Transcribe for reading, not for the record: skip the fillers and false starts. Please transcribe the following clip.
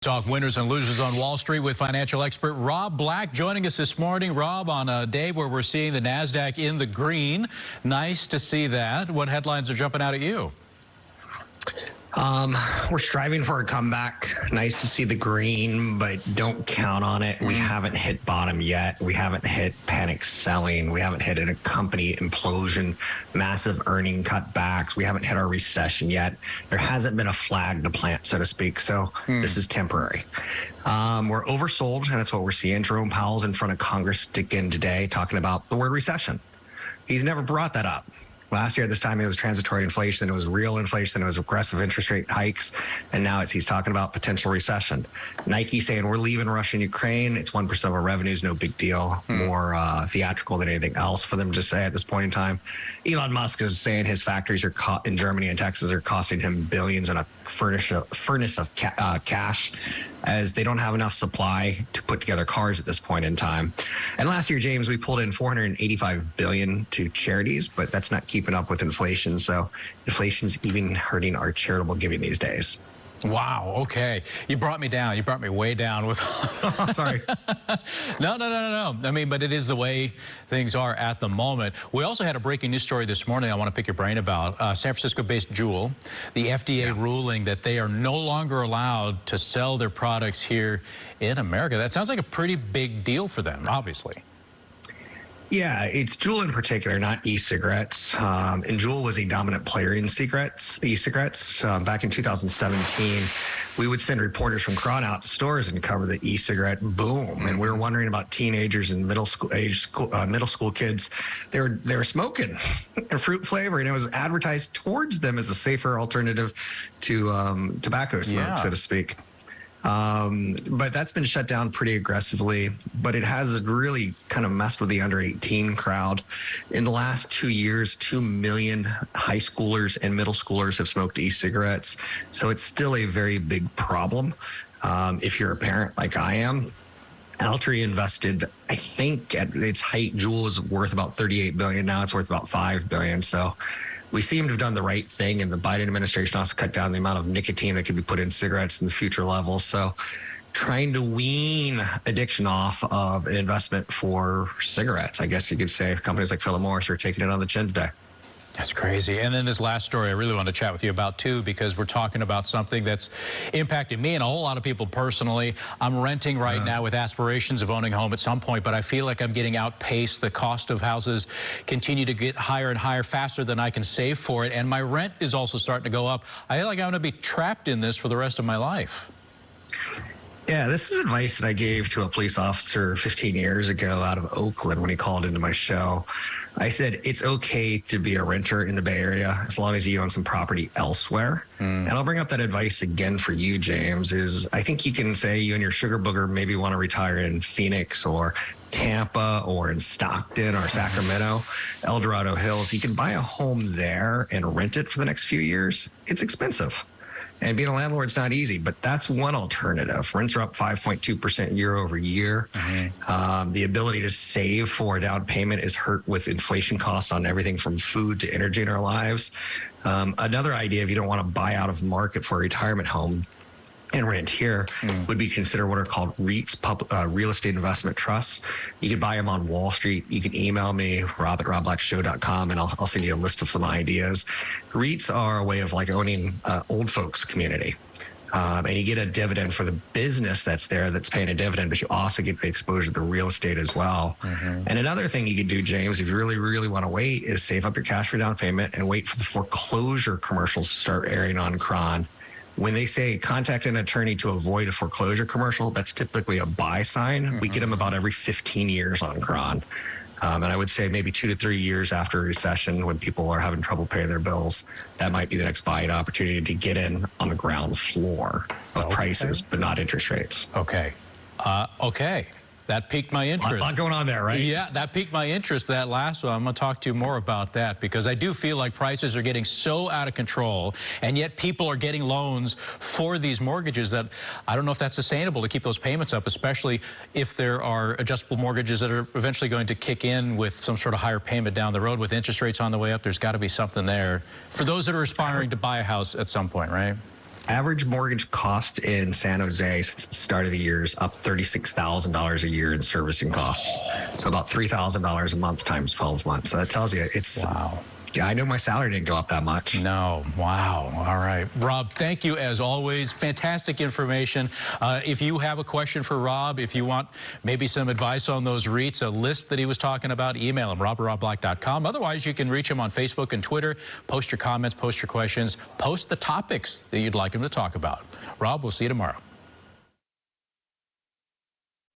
Talk winners and losers on Wall Street with financial expert Rob Black joining us this morning. Rob, on a day where we're seeing the NASDAQ in the green. Nice to see that. What headlines are jumping out at you? We're striving for a comeback. Nice to see the green, but don't count on it. We haven't hit bottom yet. We haven't hit panic selling. We haven't hit a company implosion, massive earning cutbacks. We haven't hit our recession yet. There hasn't been a flag to plant, so to speak. So this is temporary. We're oversold, and that's what we're seeing. Jerome Powell's in front of Congress again today talking about the word recession. He's never brought that up. Last year at this time, it was transitory inflation, then it was real inflation, then it was aggressive interest rate hikes, and now he's talking about potential recession. Nike saying we're leaving Russia and Ukraine. It's 1% of our revenues, no big deal. More theatrical than anything else for them to say at this point in time. Elon Musk is saying his factories are in Germany and Texas are costing him billions in a furnace of cash, as they don't have enough supply to put together cars at this point in time. And last year, James, we pulled in $485 billion to charities, but that's not keeping up with inflation. So inflation's even hurting our charitable giving these days. Wow. Okay. You brought me down. You brought me way down with. Sorry. No. I mean, but it is the way things are at the moment. We also had a breaking news story this morning I want to pick your brain about. San Francisco-based Juul, the FDA ruling that they are no longer allowed to sell their products here in America. That sounds like a pretty big deal for them, obviously. Yeah, it's Juul in particular, not e-cigarettes. And Juul was a dominant player in e-cigarettes. Back in 2017, we would send reporters from Cron out to stores and cover the e-cigarette boom. And we were wondering about teenagers and middle school kids. They were smoking a fruit flavor, and it was advertised towards them as a safer alternative to tobacco smoke, so to speak. But that's been shut down pretty aggressively, but it has really kind of messed with the under 18 crowd. In the last 2 years, 2 million high schoolers and middle schoolers have smoked e-cigarettes. So it's still a very big problem. If you're a parent like I am, Altria invested, I think at its height, Juul was worth about $38 billion. Now it's worth about $5 billion. So we seem to have done the right thing, and the Biden administration also cut down the amount of nicotine that could be put in cigarettes in the future levels. So trying to wean addiction off of an investment for cigarettes, I guess you could say. Companies like Philip Morris are taking it on the chin today. That's crazy. And then this last story I really want to chat with you about, too, because we're talking about something that's impacted me and a whole lot of people personally. I'm renting right now with aspirations of owning a home at some point, but I feel like I'm getting outpaced. The cost of houses continue to get higher and higher faster than I can save for it. And my rent is also starting to go up. I feel like I'm going to be trapped in this for the rest of my life. Yeah, this is advice that I gave to a police officer 15 years ago out of Oakland when he called into my show. I said, it's okay to be a renter in the Bay Area as long as you own some property elsewhere. And I'll bring up that advice again for you, James, is I think you can say you and your sugar booger maybe want to retire in Phoenix or Tampa or in Stockton or Sacramento, El Dorado Hills. You can buy a home there and rent it for the next few years. It's expensive. And being a landlord is not easy, but that's one alternative. Rents are up 5.2% year over year. The ability to save for a down payment is hurt with inflation costs on everything from food to energy in our lives. Another idea, if you don't want to buy out of market for a retirement home and rent here, would be consider what are called REITs, real estate investment trusts. You can buy them on Wall Street. You can email me, rob@robblackshow.com, and I'll send you a list of some ideas. REITs are a way of like owning old folks community. And you get a dividend for the business that's there that's paying a dividend, but you also get the exposure to the real estate as well. And another thing you can do, James, if you really, really want to wait, is save up your cash for down payment and wait for the foreclosure commercials to start airing on Cron. When they say contact an attorney to avoid a foreclosure commercial, that's typically a buy sign. We get them about every 15 years on Cron. And I would say maybe 2 to 3 years after a recession, when people are having trouble paying their bills, that might be the next buying opportunity to get in on the ground floor of prices, but not interest rates. Okay. That piqued my interest. A lot going on there, right? Yeah, that piqued my interest, that last one. I'm going to talk to you more about that, because I do feel like prices are getting so out of control, and yet people are getting loans for these mortgages that I don't know if that's sustainable to keep those payments up, especially if there are adjustable mortgages that are eventually going to kick in with some sort of higher payment down the road. With interest rates on the way up, there's got to be something there for those that are aspiring to buy a house at some point, right? Average mortgage cost in San Jose since the start of the year is up $36,000 a year in servicing costs. So about $3,000 a month times 12 months. So that tells you it's... Wow. Yeah, I know my salary didn't go up that much. No. Wow. All right. Rob, thank you as always. Fantastic information. If you have a question for Rob, if you want maybe some advice on those REITs, a list that he was talking about, email him, rob@robblack.com. Otherwise, you can reach him on Facebook and Twitter. Post your comments, post your questions, post the topics that you'd like him to talk about. Rob, we'll see you tomorrow.